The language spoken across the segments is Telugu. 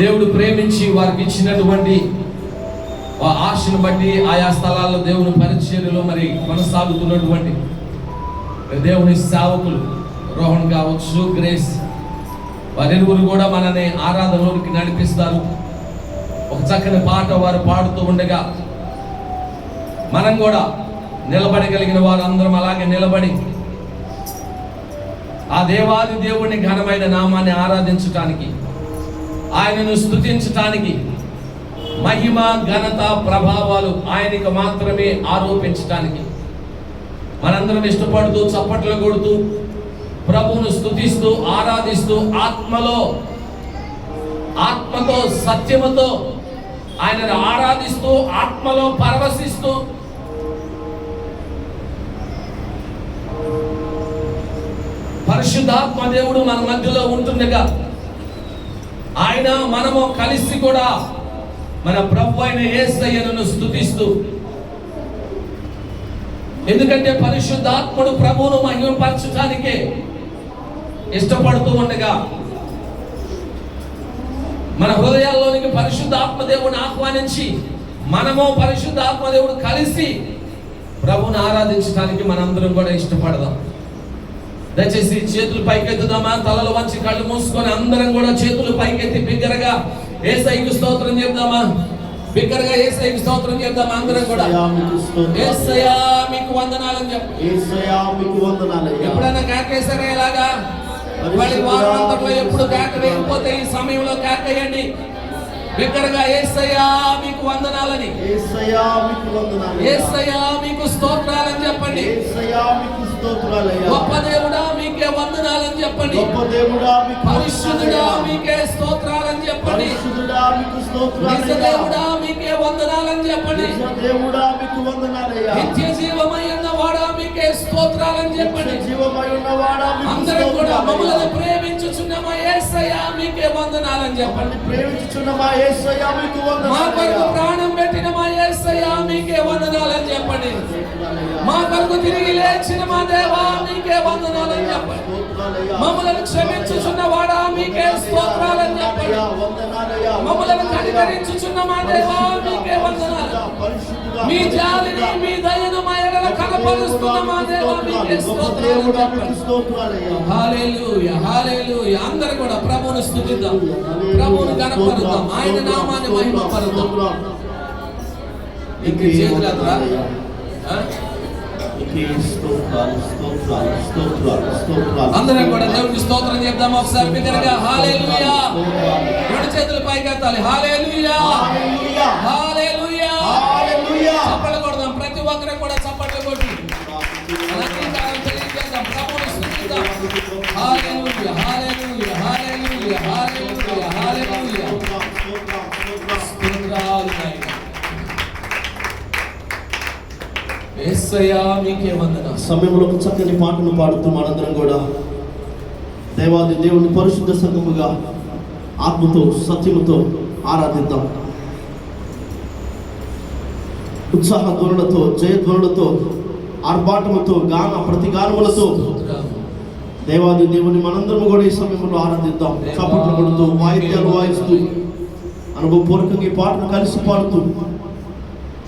దేవుడు ప్రేమించి వారికి ఇచ్చినటువంటి ఆశను బట్టి ఆయా స్థలాల్లో దేవుని పరిచర్యలో మరి కొనసాగుతున్నటువంటి దేవుని సేవకులు రోహన్ కావచ్చు, గ్రేస్, వారిరువురు కూడా మనని ఆరాధనలోకి నడిపిస్తారు. ఒక చక్కని పాట వారు పాడుతూ ఉండగా మనం కూడా నిలబడగలిగిన వారు అందరం అలాగే నిలబడి ఆ దేవాది దేవుని ఘనమైన నామాన్ని ఆరాధించటానికి, ఆయనను స్తుతించటానికి, మహిమ ఘనత ప్రభావాలు ఆయనకు మాత్రమే ఆరోపించటానికి మనందరం ఇష్టపడుతూ చప్పట్లు కొడుతూ ప్రభువును స్తుతిస్తూ ఆరాధిస్తూ ఆత్మతో సత్యముతో ఆయనను ఆరాధిస్తూ ఆత్మలో పరవశిస్తూ పరిశుద్ధాత్మ దేవుడు మన మధ్యలో ఉంటుండగా మనము కలిసి కూడా మన ప్రభు అయిన యేసయ్యను స్తుతిస్తూ, ఎందుకంటే పరిశుద్ధాత్ముడు ప్రభువును మహిమపరచటానికే ఇష్టపడుతూ ఉండగా మన హృదయాల్లోనికి పరిశుద్ధాత్మ దేవుని ఆహ్వానించి మనము పరిశుద్ధాత్మ దేవుడు కలిసి ప్రభువును ఆరాధించడానికి మనందరం కూడా ఇష్టపడదాం. దయచేసి చేతులు పైకెత్తుదామా, తలలు వంచి కళ్ళు మూసుకొని అందరం కూడా చేతులు పైకెత్తి బిగ్గరగా యేసయ్యకు స్తోత్రం చెప్దామా? బిగ్గరగా యేసయ్యకు స్తోత్రం చెప్దామా? అందరం కూడా యేసయ్యా మీకు వందనాలని చెప్పు. ఎప్పుడైనా కేకేసారా ఇలాగా? వారంతట్లో ఎప్పుడు కేక వేయకపోతే ఈ సమయంలో కేకేయండి బిగ్గరగా, యేసయ్యా మీకు వందనాలని, యేసయ్యా మీకు స్తోత్రాలని చెప్పండి. గొప్ప దేవుడా మీకే వందనాలని చెప్పండి. పరిశుద్ధుడా మీకే స్తోత్రాలని చెప్పండి. నిజ దేవుడా మీకే వందనాలని చెప్పండి. నిత్య జీవమైన వాడా మీకే స్తోత్రాలని చెప్పండి. అందరం కూడా మమ్మల్ని ప్రేమించుచున్నమా యేసయ్యా మీకే వందనాలని చెప్పండి. మా కొరకు ప్రాణం పెట్టిన మా యేసయ్యా మీకే వందనాలని చెప్పండి. మా కొరకు తిరిగి లేచిన మా దేవా మీకే వందనాలని చెప్పండి. మమ్మల్ని క్షమించుచున్న వాడా మీకే స్తోత్రాలని చెప్పండి. మమ్మల్ని కనికరించుచున్న మా దేవా మీకే వందనాలు. మీ జాలిని మీ దయను మా ఎడల కనపరుస్తున్న మా దేవా మీకే స్తోత్రాలని చెప్పండి. హల్లెలూయా హల్లెలూయా. అందరూ కూడా ప్రభువును స్తుతిద్దాం, ప్రభువును గణపరుద్దాం, ఆయన నామాన్ని మహిమపరుద్దాం. ఇంక చేతులెత్తరా? అందరం కూడా దేవునికి స్తోత్రం చెప్దాం ఒకసారి బిగ్గరగా. హల్లెలూయా. రెండు చేతులు పైకెత్తాలి. హల్లెలూయా హల్లెలూయా హల్లెలూయా. చప్పట్లు కొడదాం, ప్రతి ఒక్కరు కూడా చప్పట్లు కొట్టి తెలియజేద్దాం, ప్రభువును స్తుతిద్దాం. హల్లెలూయా హల్లెలూయా హల్లెలూయా హల్లెలూయా హల్లెలూయా. స్తోత్రాలు నాయనా. యేసయ్యా మీకే వందనాలు. సమయంలో చక్కని పాటలు పాడుతూ మనందరం కూడా దేవాది దేవుని పరిశుద్ధ సంఘముగా ఆత్మతో సత్యముతో ఆరాధిద్దాం. ఉత్సాహ ధ్వనులతో, జయధ్వనులతో, ఆర్భాటముతో, గాన ప్రతిగానములతో దేవాది దేవుని మనందరం కూడా ఈ సమయంలో ఆరాధిద్దాం. చప్పట్లు కొడుతూ, వాయిద్యాలు వాయిస్తూ, అనుభవపూర్వకంగా ఈ పాటను కలిసి పాడుతూ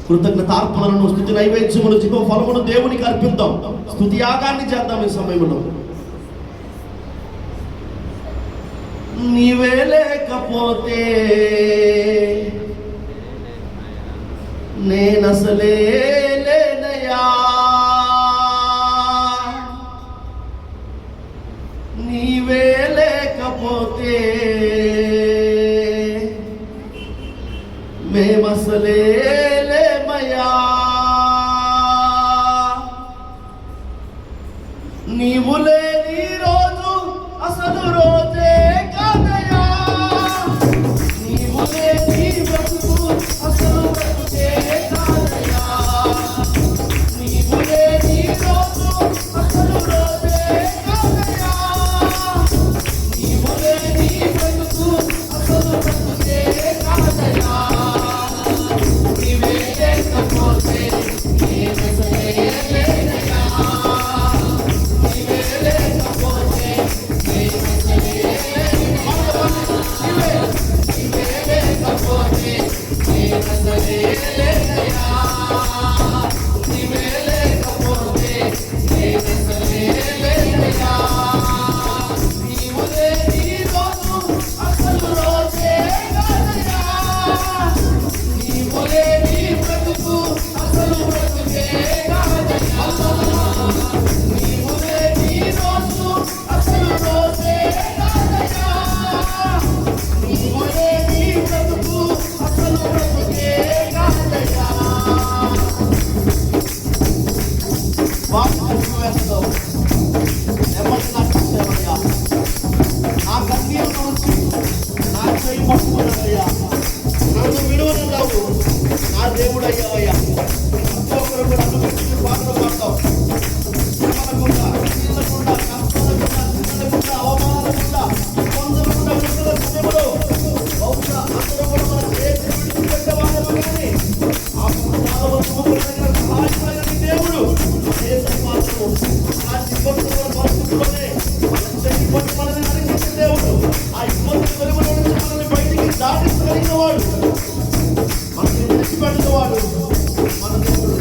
కృతజ్ఞతార్పణలను, స్తుతి నైవేద్యములు, జీవ ఫలమును దేవునికి అర్పిద్దాం. స్తుతి యాగాన్ని చేద్దాం ఈ సమయంలో. నీవే లేకపోతే నేనసలే లేనయా, నీవే లేకపోతే మేమసలే లేమయా, నీవు లేని రోజు అసలు రోజే కాదయా, నీవు లేని బ్రతుకు అసలు బ్రతుకే కాదయా, నీవు లేని రోజు అసలు రోజే కాదయా, నీవు లేని బ్రతుకు అసలు బ్రతుకే కాదయా. పట్టుకున్నానయ్యా. నన్ను విడువనన్నావు, నా దేవుడు అయ్యావయ్యా. ప్రతి ఒక్కరు కూడా నన్ను పెట్టి పాటలు పాడతాం. శ్రమలకుండా, కీళ్ళకుండా, కష్టాలకుండా, చింతలకుండా, అవమానాలకుండా, పొందకుండా విడుదల సమయంలో బహుశా అందరూ కూడా మన చేతి విడిచిపెట్టేవారేమో కానీ ఆ సహాయమైన దేవుడు మాత్రము అలాంటి ఇబ్బందుల పరిస్థితుల్లోనే మనల్ని నడిపించే దేవుడు, ఆ ఇబ్బందుల వెలుగులో నుంచి మనల్ని బయటికి దాటించగలిగిన వాడు, మనల్ని విడిచిపెట్టిన వాడు మన దేవుడు.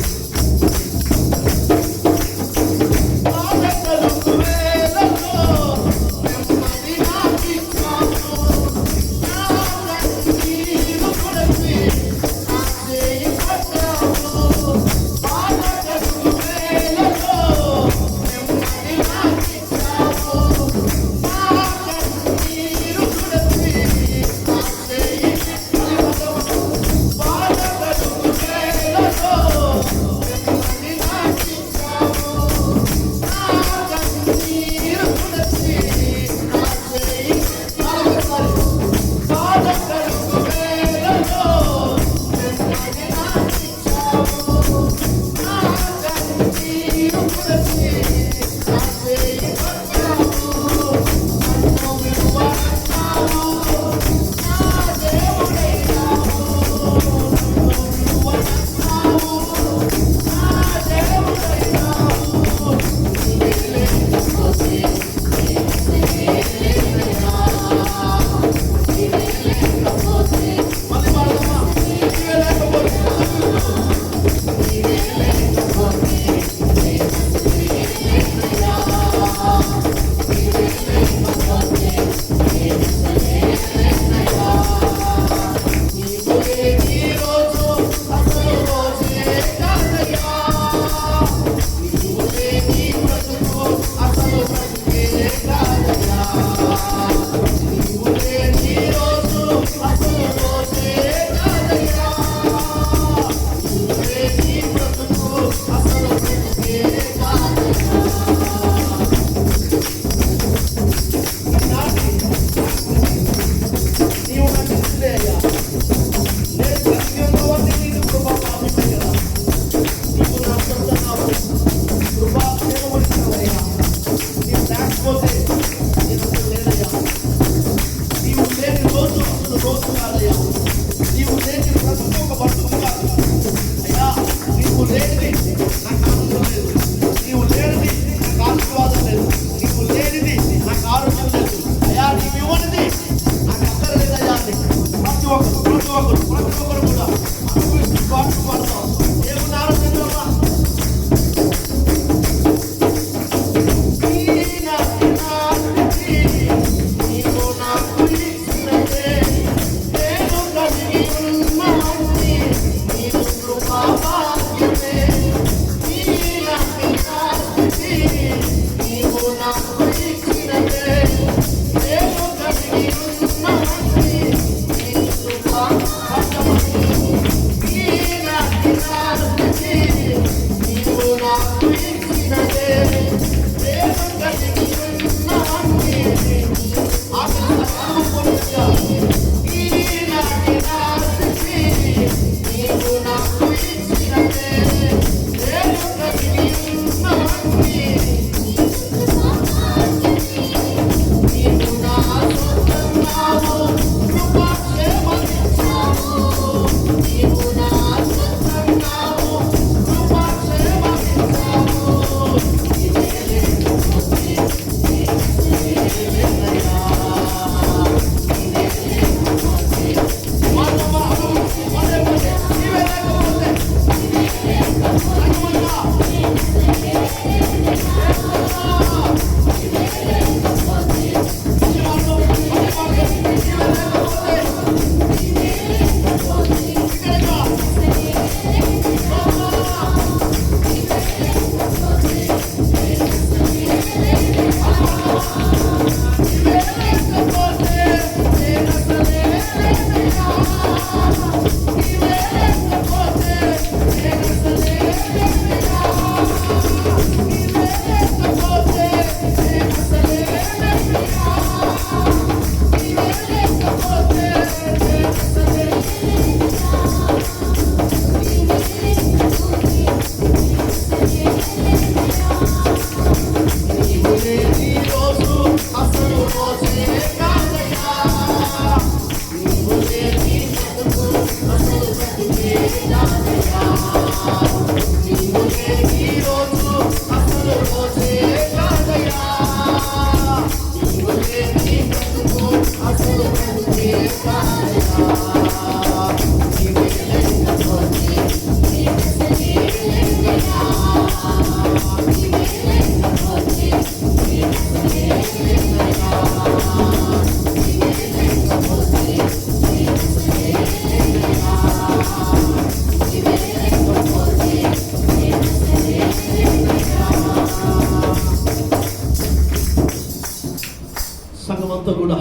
సంఘమంతా కూడా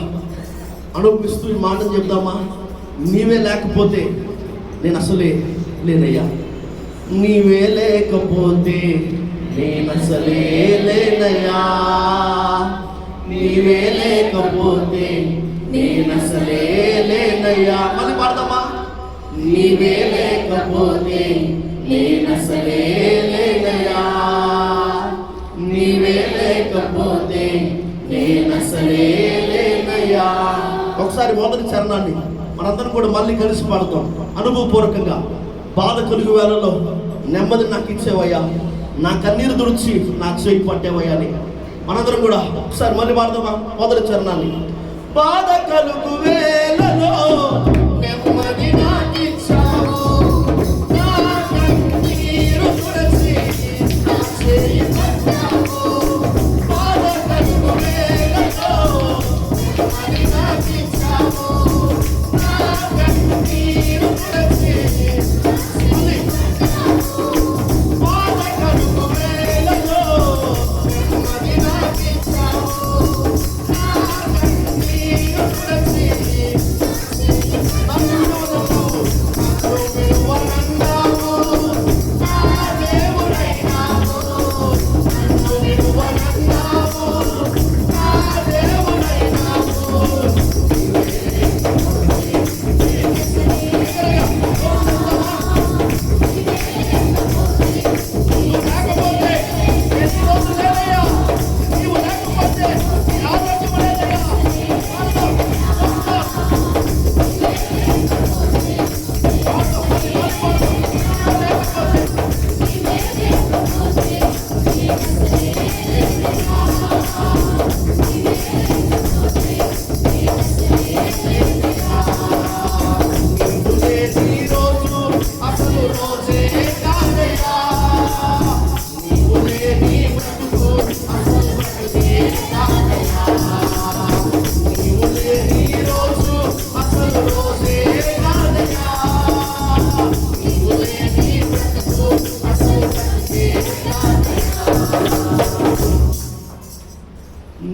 అనుభవిస్తూ ఈ మాటను చెప్దామా? నీవే లేకపోతే నేను అసలే లేనయ్యా, నీవే లేకపోతే నేను అసలే లేనయ్యా, నీవే లేకపోతే నేను అసలే లేనయ్యా. మళ్ళీ పాడదామా? నీవే లేకపోతే నేను అసలే లేనయ్యా, నీవే లేకపోతే నేను అసలే లేనయ్యా. ఒకసారి మొదటి చరణాన్ని మనందరం కూడా మళ్ళీ కలిసి పాడతాం అనుభవపూర్వకంగా. బాధ కలుగు వేళలో నెమ్మది నాకు ఇచ్చేవయ్యా, నా కన్నీరు తుడిచి నాకు చేయి పట్టేవయ్యా అని మనందరం కూడా ఒకసారి మళ్ళీ పాడదామా మొదటి చరణాన్ని. బాధ కలుగు వేళలో నెమ్మది నాకు ఇచ్చావు, నా కన్నీరు తుడిచి నా చేయి పట్టావు. బాధ కలుగు వేళలో నెమ్మది నాకు ఇచ్చావు, నా కన్నీరు తుడిచి బాధ కలుగు వేళలో నెమ్మది నాకు ఇచ్చావు, నా కన్నీరు తుడిచి నన్ను విడువనన్నావు, నా దేవుడైనావు, నన్ను విడువనన్నావు, నా దేవుడైనావు.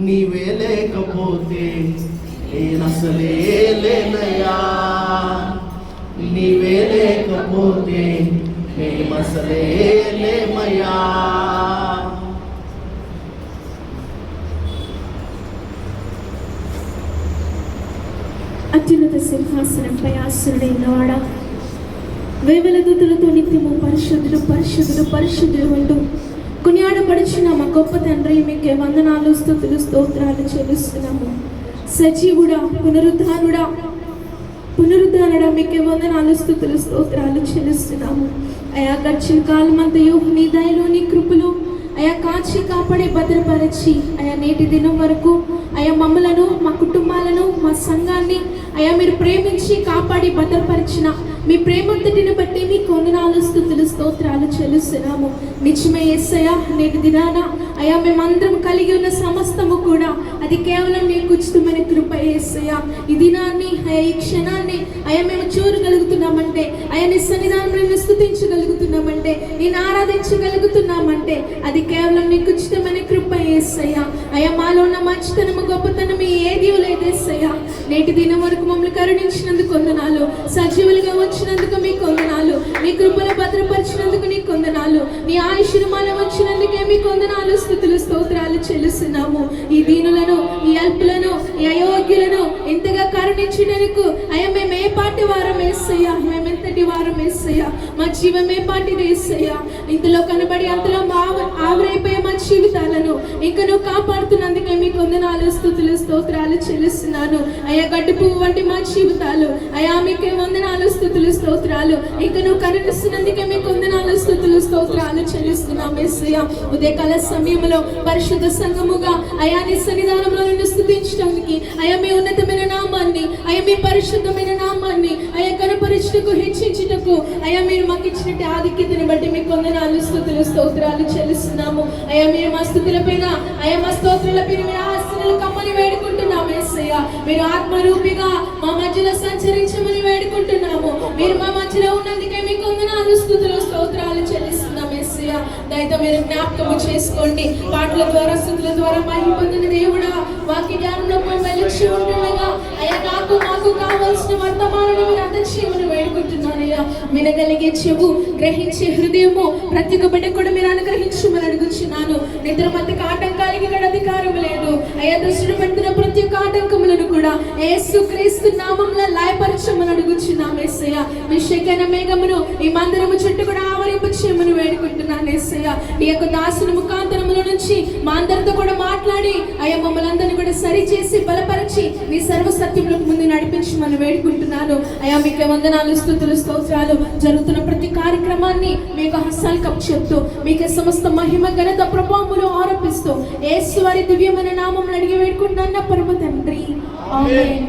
నీవే లేకపోతే నేనసలే లేనయ్యా, నీవే లేకపోతే మేమసలే లేమయ్యా. అత్యున్నత సింహాసనంపై ఆసనుడైన వాడా, వేవేల దూతలతో నిత్యము పరిశుద్ధుడు పరిశుద్ధుడు పరిశుద్ధుడు అంటూ కొనియాడబడుచున్న మా గొప్ప తండ్రి మీకే వందనాలు స్తుతులు స్తోత్రాలు చెల్లిస్తున్నాము. సజీవుడా పునరుద్ధానుడా మీకే వందనాలు స్తుతులు స్తోత్రాలు చెల్లిస్తున్నాము. అయా గడిచిన కాలం అంతయు నీ దయలో నీ కృపలో అయా కాచి కాపాడి భద్రపరచి అయా నేటి దినం వరకు అయా మమ్మలను మా కుటుంబాలను మా సంఘాన్ని అయా మీరు ప్రేమించి కాపాడి భద్రపరిచిన మీ ప్రేమంతటిని బట్టి మీ వందనాలు స్తుతులు స్తోత్రాలు చెల్లిస్తున్నాము. నిజమే యేసయ్యా, నేటి దినాన అయా మేమందరం కలిగి ఉన్న సమస్తము కూడా అది కేవలం నీకు ఉచితమైన కృప యేసయ్యా. ఈ దినాన్ని అయా ఈ క్షణాన్ని అయా మేము చూడగలుగుతున్నామంటే, అయా నీ సన్నిధానం స్తుతించగలుగుతున్నామంటే, నేను ఆరాధించగలుగుతున్నామంటే అది కేవలం నీకు ఉచితమైన కృప యేసయ్యా. అయా మాలో ఉన్న మంచితనము గొప్పతనం ఏది లేదేసయ్యా. నేటి దినం వరకు మమ్మల్ని కరుణించినందుకు వందనాలు, సజీవులుగా ఉంచినందుకు మీకు వందనాలు, నీ కృపను భద్రపరిచినందుకు నీకు వందనాలు, నీ ఆయుష్ను మాలో ఉంచినందుకే మీకు వందనాలు స్తుతులు స్తోత్రాలు చెల్లిస్తున్నాము. ఈ దీనులను, ఈ అల్పులను, ఈ అయోగ్యులను ఎంతగా కరుణించినందుకు అయ్యా మేము ఏ పాటి వారం యేసయ్యా, మేమెంతటి వారం యేసయ్యా. మా జీవమే పాటిది యేసయ్యా. ఇంతలో కనబడి అంతలో ఆవిరైపోయే మా జీవితాలను ఇంకా నువ్వు కాపాడుతున్నందుకే మీకు వందనాలు, స్తుతులు, స్తోత్రాలు చెల్లిస్తున్నాను అయ్యా. గడ్డి పువ్వు వంటి మా జీవితాలు అయ్యా, మీకే వందనాలు, స్తుతులు, స్తోత్రాలు. ఇంకా నువ్వు కరుణిస్తున్నందుకే మీకు వందనాలు, స్తుతులు, స్తోత్రాలు చెల్లిస్తున్నాం యేసయ్యా. ఉదయకాల సమయంలో పరిశుద్ధ సంఘముగా అయా నీ సన్నిధానంలో నిన్ను స్తుతించడానికి అయా మీ ఉన్నతమైన నామాన్ని అయా మీ పరిశుద్ధమైన నామాన్ని అయా కనపరచుటకు, హెచ్చించుటకు అయా మీరు మాకు ఇచ్చినట్టు ఆధిక్యతని బట్టి మీకు వందనాలు, స్తుతులు, స్తోత్రాలు చెల్లిస్తున్నాము అయా. మీరు మా స్తుతుల పైన అయా మా స్తోత్రాల పైన మీరు ఆశీనులు కమ్మని వేడుకుంటున్నాము యేసయ్యా. మీరు ఆత్మరూపిగా మా మధ్యలో సంచరించమని వేడుకుంటున్నాము. మీరు మా మధ్యలో ఉన్నందుకే మీకు వందనాలు, స్తుతులు, స్తోత్రాలు చెల్లిస్తున్నాం యేసయ్యా. దయతో మీరు జ్ఞాపకము చేసుకోండి. పాటల ద్వారా, స్తుతుల ద్వారా మహిమ పొందిన దేవుడా, వాక్య జ్ఞానంలో వెలిచి ఉంటుండగా అయ్యా నాకు మాకు కావాల్సిన వర్తమానాన్ని మీరు అందచేయమని వేడుకుంటున్నానయ్యా. వినగలిగే చెవు, గ్రహించే హృదయము ప్రతి ఒక్క బిడ్డ కూడా మీరు అనుగ్రహించమని అడుగుచున్నాను. నిద్ర మధ్యకు ఆటంకాలకి ఇక్కడ అధికారం లేదు అయ్యా. దుష్టుడు పెడుతున్న ప్రతి ఒక్క ఆటంకములను కూడా యేసుక్రీస్తు నామములో లయపరచమని అడుగుచున్నాం యేసయ్యా. మీ శేఖన మేఘమును ఈ మందిరము చుట్టూ కూడా ఆవరింప చేయమని వేడుకుంటున్నాను యేసయ్యా. ఈ యొక్క దాసుని ముఖాంతరముల నుంచి మా అందరితో కూడా మాట్లాడి అయ్యా మమ్మల్ని అందరినీ కూడా సరిచేసి బలపరిచి మీ సర్వ సత్యములకు ముందు నడిపించమని వేడుకుంటున్నాను అయ్యా. మీకే వందనాలు, స్తుతులు, స్తోత్రాలు. జరుగుతున్న ప్రతి కార్యక్రమాన్ని మీకు హస్తాలు కప్పు మీకే సమస్త మహిమ, ఘనత, ప్రభావములు ఆరోపిస్తూ యేసు వారి దివ్యమైన నామములు అడిగి వేడుకుంటున్నాను పరమ తండ్రి. ఆమేన్.